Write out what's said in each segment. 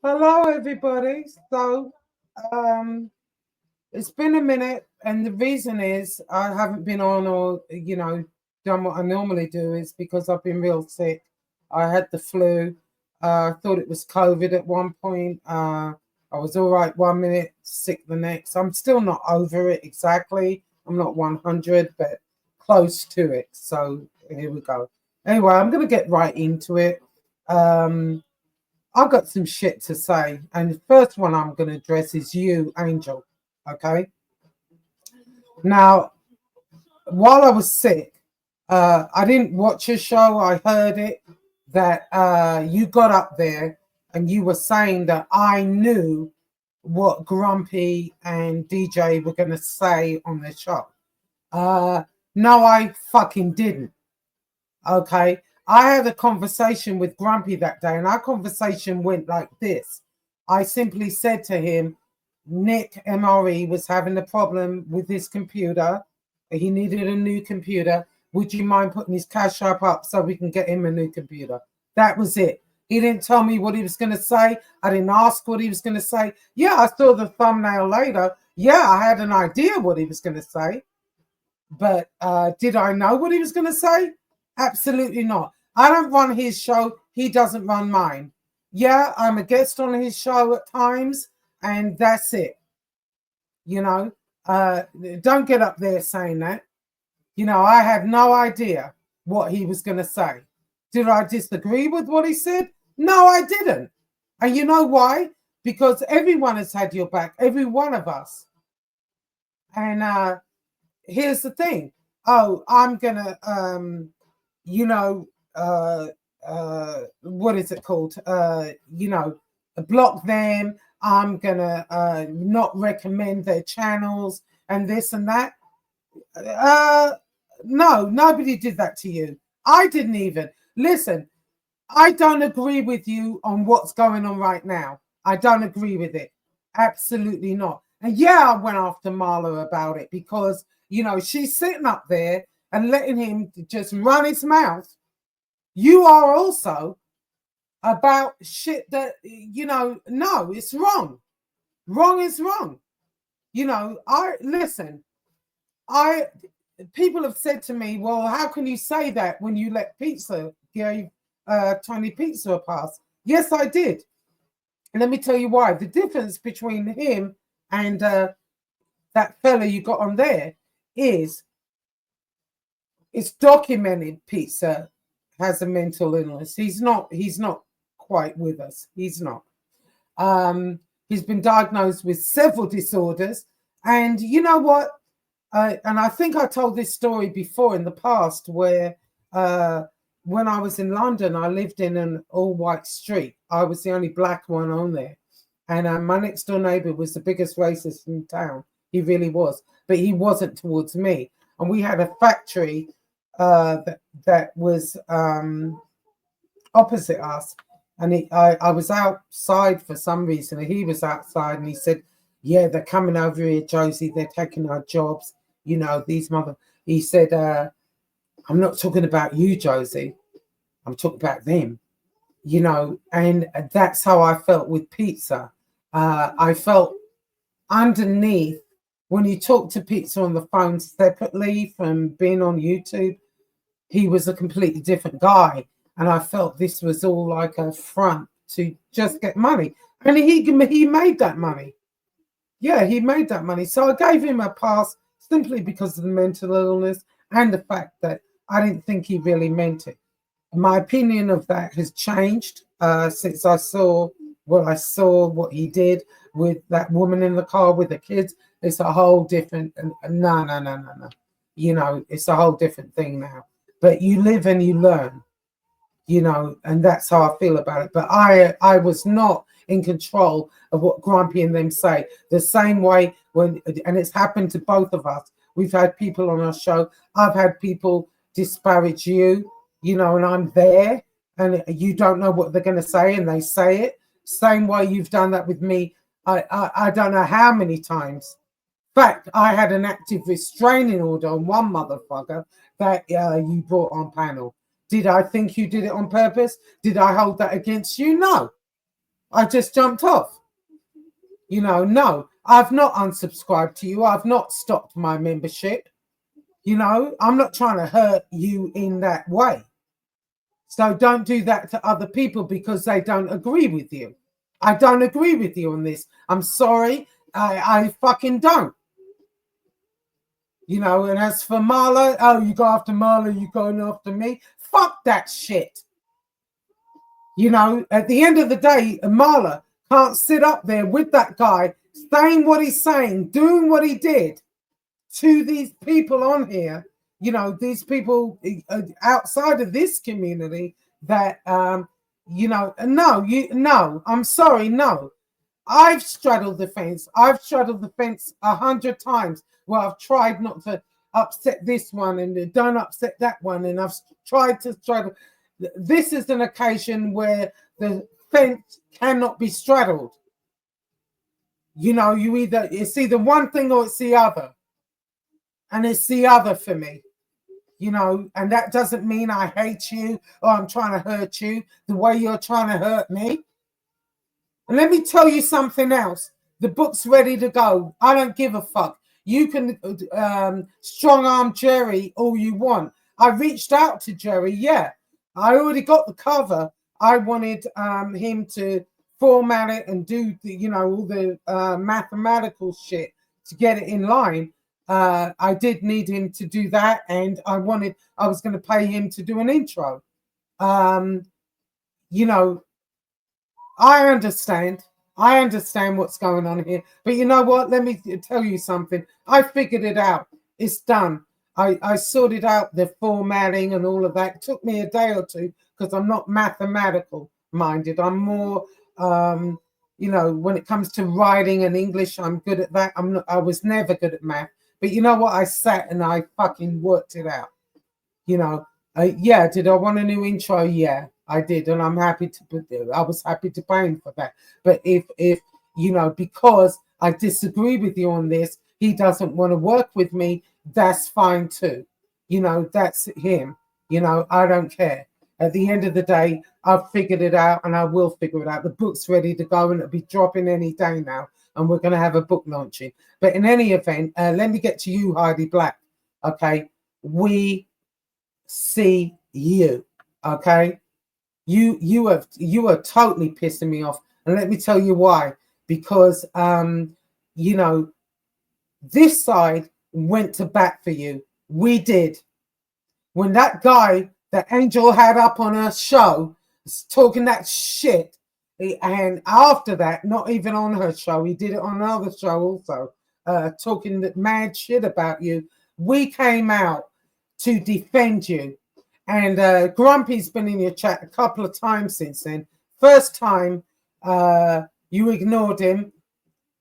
Hello, everybody. Um, it's been a minute, and the reason is I haven't been on or, done what I normally do is because I've been real sick. I had the flu. I thought it was COVID at one point. I was all right 1 minute, sick the next. I'm still not over it exactly. I'm not 100, but close to it. So here we go. Anyway, I'm going to get right into it. Um, I've got some shit to say, and the first one I'm going to address is you, Angel. Okay. Now, while I was sick, I didn't watch a show. I heard it that you got up there and you were saying that I knew what Grumpy and DJ were going to say on the show. No, I fucking didn't. Okay. I had a conversation with Grumpy that day, and our conversation went like this. I simply said to him, Nick MRE was having a problem with his computer. He needed a new computer. Would you mind putting his cash up so we can get him a new computer? That was it. He didn't tell me what he was going to say. I didn't ask what he was going to say. Yeah, I saw the thumbnail later. Yeah, I had an idea what he was going to say. But did I know what he was going to say? Absolutely not. I don't run his show. He doesn't run mine. Yeah, I'm a guest on his show at times, and that's it. You know, don't get up there saying that. I had no idea what he was going to say. Did I disagree with what he said? No, I didn't. And you know why? Because everyone has had your back, every one of us. And here's the thing. Oh, I'm going to, what is it called? Block them. I'm going to not recommend their channels and this and that. No, nobody did that to you. I didn't even. Listen, I don't agree with you on what's going on right now. I don't agree with it. Absolutely not. And yeah, I went after Marla about it because, she's sitting up there and letting him just run his mouth. You are also about shit that, no, it's wrong. Wrong is wrong. People have said to me, well, how can you say that when you let Pizza give Tony Pizza a pass? Yes, I did. And let me tell you why. The difference between him and that fella you got on there is it's documented Pizza has a mental illness. He's not quite with us. He's not. He's been diagnosed with several disorders. And you know what? And I think I told this story before in the past where when I was in London, I lived in an all-white street. I was the only black one on there. And my next door neighbor was the biggest racist in town. He really was. But he wasn't towards me. And we had a factory that was opposite us. And I was outside for some reason. And he was outside and he said, yeah, they're coming over here, Josie. They're taking our jobs. He said, I'm not talking about you, Josie. I'm talking about them, and that's how I felt with Pizza. I felt underneath when you talk to Pizza on the phone separately from being on YouTube, he was a completely different guy. And I felt this was all like a front to just get money. And he made that money. Yeah, he made that money. So I gave him a pass simply because of the mental illness and the fact that I didn't think he really meant it. My opinion of that has changed since I saw what he did with that woman in the car with the kids. It's a whole different, no. It's a whole different thing now. But you live and you learn, and that's how I feel about it. But I was not in control of what Grumpy and them say. The same way and it's happened to both of us. We've had people on our show. I've had people disparage you, and I'm there and you don't know what they're going to say and they say it. Same way you've done that with me. I don't know how many times. In fact, I had an active restraining order on one motherfucker that you brought on panel. Did I think you did it on purpose? Did I hold that against you? No. I just jumped off. You know, no, I've not unsubscribed to you. I've not stopped my membership. You know, I'm not trying to hurt you in that way. So don't do that to other people because they don't agree with you. I don't agree with you on this. I'm sorry. I fucking don't. You know, and as for Marla, oh, you go after Marla, you going after me. Fuck that shit. You know, at the end of the day, Marla can't sit up there with that guy saying what he's saying, doing what he did to these people on here, you know, these people outside of this community that, you know, no, I'm sorry, no. I've straddled the fence. I've straddled the fence 100 times where I've tried not to upset this one and don't upset that one. And I've tried to straddle. This is an occasion where the fence cannot be straddled. You know, it's either one thing or it's the other. And it's the other for me. You know, and that doesn't mean I hate you or I'm trying to hurt you the way you're trying to hurt me. And let me tell you something else. The book's ready to go. I don't give a fuck. You can strong arm Jerry all you want. I reached out to Jerry. Yeah, I already got the cover. I wanted him to format it and do the, you know, all the mathematical shit to get it in line. I did need him to do that, and I was going to pay him to do an intro. You know, I understand what's going on here. But you know what? Let me tell you something. I figured it out. It's done. I sorted out the formatting and all of that. It took me a day or two because I'm not mathematical minded. I'm more, you know, when it comes to writing and English, I'm good at that. I was never good at math. But you know what? I sat and I fucking worked it out. You know, yeah, did I want a new intro? Yeah, I did, and I'm happy to. I was happy to pay him for that. But if you know, because I disagree with you on this, he doesn't want to work with me. That's fine too. You know, that's him. You know, I don't care. At the end of the day, I've figured it out, and I will figure it out. The book's ready to go, and it'll be dropping any day now. And we're going to have a book launching. But in any event, let me get to you, Heidi Black. Okay, we see you. Okay, you are totally pissing me off, and let me tell you why. Because you know, this side went to bat for you. We did. When that guy that Angel had up on her show was talking that shit, and after that, not even on her show, he did it on another show also, talking that mad shit about you. We came out to defend you. And Grumpy's been in your chat a couple of times since then. First time you ignored him,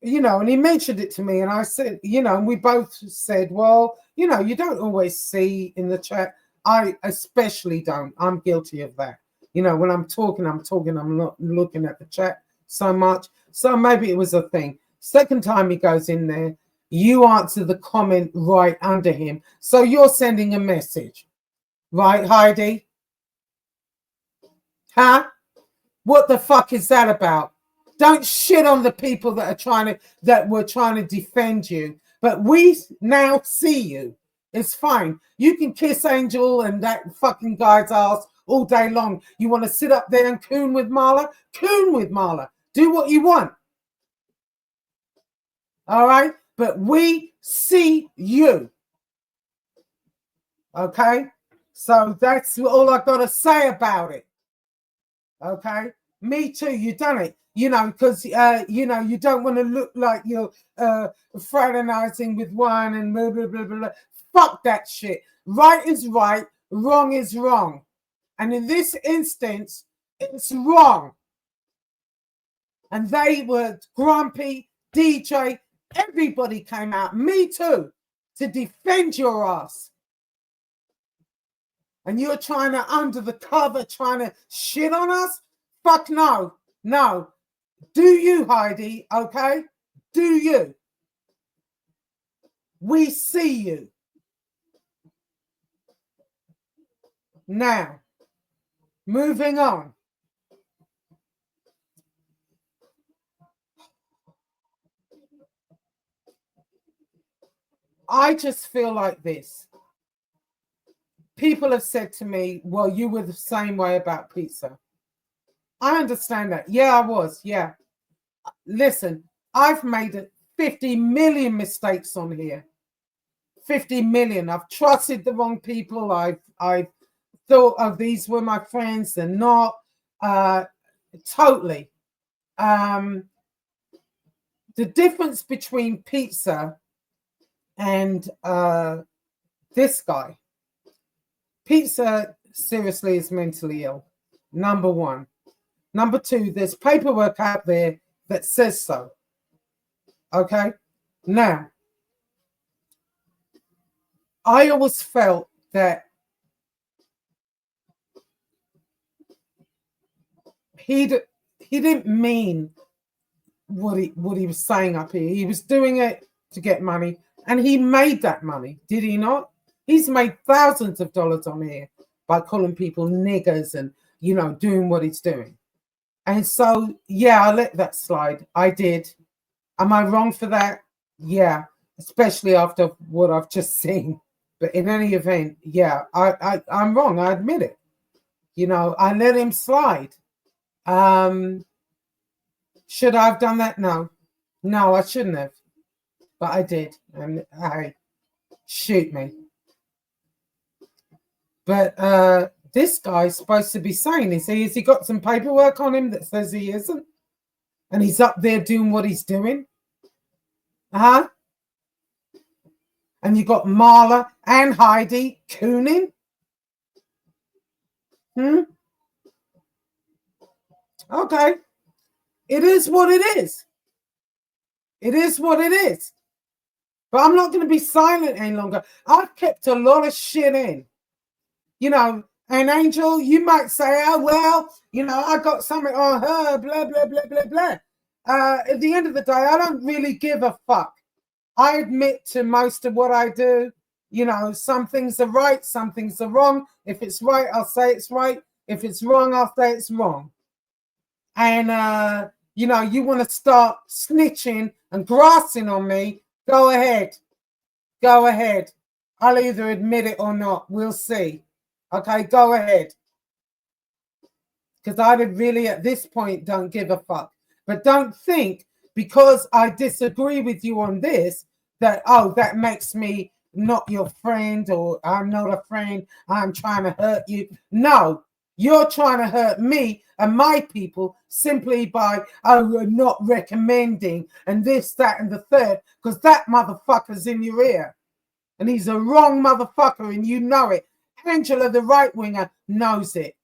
you know, and he mentioned it to me, and I said, you know, and we both said, well, you know, you don't always see in the chat. I especially don't. I'm guilty of that. You know, when I'm talking, I'm not looking at the chat so much. So maybe it was a thing. Second time he goes in there, you answer the comment right under him. So you're sending a message. Right, Heidi? Huh? What the fuck is that about? Don't shit on the people that were trying to defend you. But we now see you. It's fine. You can kiss Angel and that fucking guy's ass all day long. You want to sit up there and coon with Marla? Coon with Marla. Do what you want. All right? But we see you. Okay? So that's all I've got to say about it. Okay? Me too. You done it. You know, because you know, you don't want to look like you're fraternizing with one and blah, blah, blah, blah. Fuck that shit. Right is right, wrong is wrong. And in this instance, it's wrong. And they were Grumpy, DJ, everybody came out, me too, to defend your ass. And you're trying to, under the cover, trying to shit on us? Fuck no. No. Do you, Heidi, okay? Do you? We see you. Now, moving on. I just feel like this. People have said to me, well, you were the same way about pizza. I understand that. Yeah, I was. Yeah. Listen, I've made 50 million mistakes on here. 50 million. I've trusted the wrong people. I've thought, oh, these were my friends. They're not. Totally. The difference between pizza and this guy. Pizza seriously is mentally ill. Number one. Number two, there's paperwork out there that says so. Okay? Now, I always felt that he didn't mean what he was saying up here. He was doing it to get money, and he made that money, did he not? He's made thousands of dollars on here by calling people niggers and, you know, doing what he's doing. And so, yeah, I let that slide. I did. Am I wrong for that? Yeah, especially after what I've just seen. But in any event, yeah, I'm wrong. I admit it. You know, I let him slide. Should I have done that? No. No, I shouldn't have. But I did. And hey, shoot me. But this guy's supposed to be saying, has he got some paperwork on him that says he isn't? And he's up there doing what he's doing? And you got Marla and Heidi cooning? Okay. It is what it is. It is what it is. But I'm not going to be silent any longer. I've kept a lot of shit in. You know, and Angel, you might say, oh, well, you know, I got something on her, blah, blah, blah, blah, blah. At the end of the day, I don't really give a fuck. I admit to most of what I do. You know, some things are right, some things are wrong. If it's right, I'll say it's right. If it's wrong, I'll say it's wrong. And, you know, you want to start snitching and grassing on me, go ahead. Go ahead. I'll either admit it or not. We'll see. Okay, go ahead. Because I really, at this point, don't give a fuck. But don't think because I disagree with you on this that, oh, that makes me not your friend or I'm not a friend. I'm trying to hurt you. No, you're trying to hurt me and my people simply by, oh, we're not recommending and this, that, and the third, because that motherfucker's in your ear. And he's a wrong motherfucker and you know it. Angela, the right winger, knows it.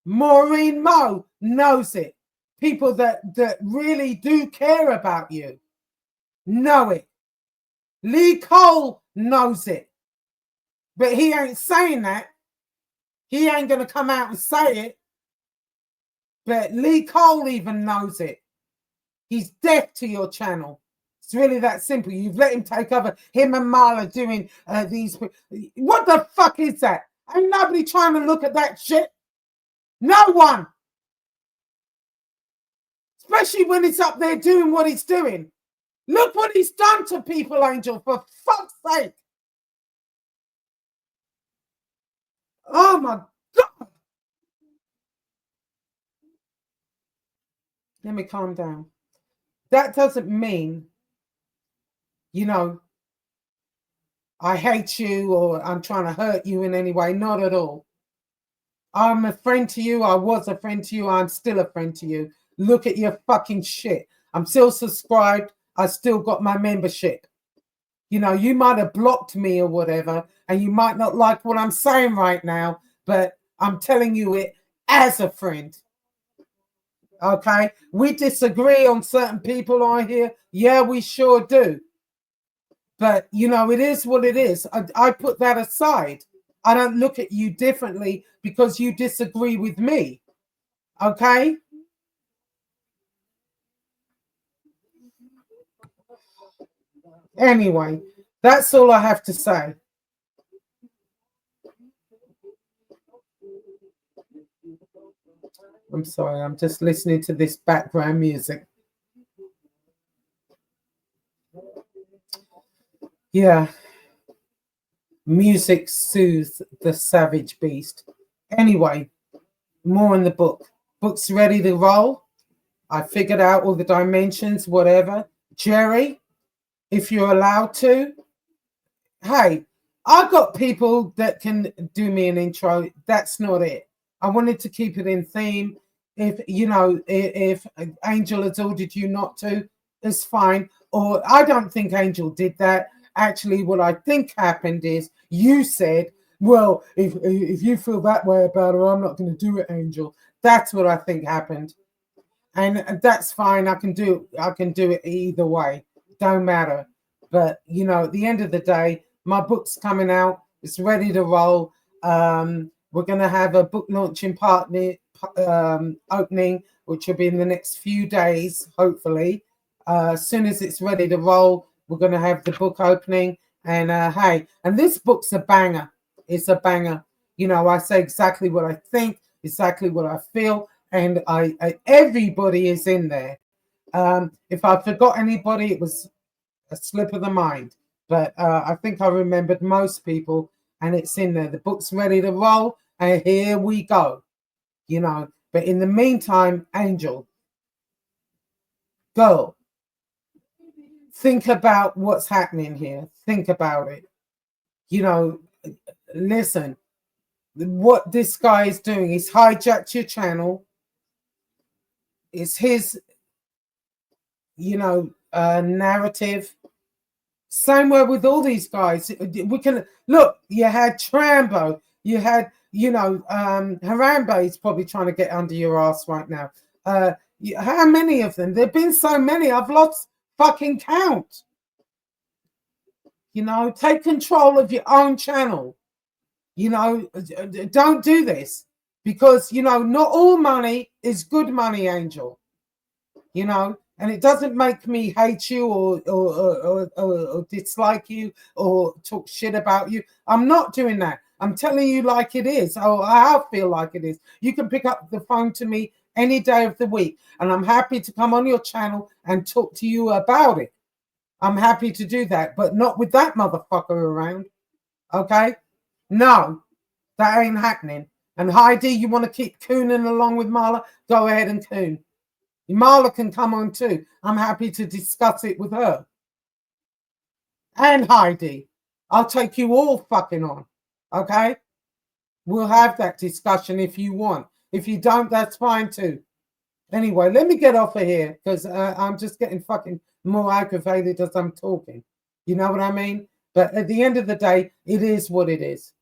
Maureen Moe knows it. People that really do care about you know it. Lee Cole knows it. But he ain't saying that. He ain't going to come out and say it. But Lee Cole even knows it. He's deaf to your channel. It's really that simple. You've let him take over. Him and Marla doing these. What the fuck is that? Ain't nobody trying to look at that shit. No one. Especially when he's up there doing what he's doing. Look what he's done to people, Angel, for fuck's sake. Oh my God. Let me calm down. That doesn't mean, you know, I hate you or I'm trying to hurt you in any way. Not at all. I'm a friend to you. I was a friend to you. I'm still a friend to you. Look at your fucking shit. I'm still subscribed. I still got my membership. You know, you might have blocked me or whatever, and you might not like what I'm saying right now, but I'm telling you it as a friend. Okay? We disagree on certain people on here. Yeah, we sure do. But, you know, it is what it is. I put that aside. I don't look at you differently because you disagree with me. Okay? Anyway, that's all I have to say. I'm sorry, I'm just listening to this background music. Yeah, music soothes the savage beast. Anyway, more in the book. Book's ready to roll. I figured out all the dimensions, whatever. Jerry, if you're allowed to, hey, I've got people that can do me an intro. That's not it. I wanted to keep it in theme. If you know, if Angel has ordered you not to, it's fine. Or I don't think Angel did that. Actually, what I think happened is you said, "Well, if you feel that way about her, I'm not going to do it, Angel." That's what I think happened, and that's fine. I can do it either way. Don't matter. But you know, at the end of the day, my book's coming out. It's ready to roll. We're gonna have a book launching partner opening, which will be in the next few days, hopefully. As soon as it's ready to roll, we're gonna have the book opening. And hey, and this book's a banger. It's a banger. You know, I say exactly what I think, exactly what I feel, and I everybody is in there. If I forgot anybody, it was a slip of the mind, but I think I remembered most people, and it's in there. The book's ready to roll, and here we go. You know, but in the meantime, Angel, girl, think about what's happening here. Think about it. You know, listen, what this guy is doing is hijacked your channel. It's his, you know, narrative. Same way with all these guys. We can look. You had Trambo. You had, you know, Harambe is probably trying to get under your ass right now. How many of them? There've been so many. I've lost fucking count. You know, take control of your own channel. You know, don't do this because you know not all money is good money, Angel. You know, and it doesn't make me hate you or dislike you or talk shit about you. I'm not doing that. I'm telling you like it is. Oh, I feel like it is. You can pick up the phone to me any day of the week, and I'm happy to come on your channel and talk to you about it. I'm happy to do that, but not with that motherfucker around. Okay? No, that ain't happening. And Heidi, you want to keep cooning along with Marla? Go ahead and coon. Marla can come on too. I'm happy to discuss it with her. And Heidi. I'll take you all fucking on. Okay? We'll have that discussion if you want. If you don't, that's fine too. Anyway, let me get off of here because I'm just getting fucking more aggravated as I'm talking. You know what I mean? But at the end of the day, it is what it is.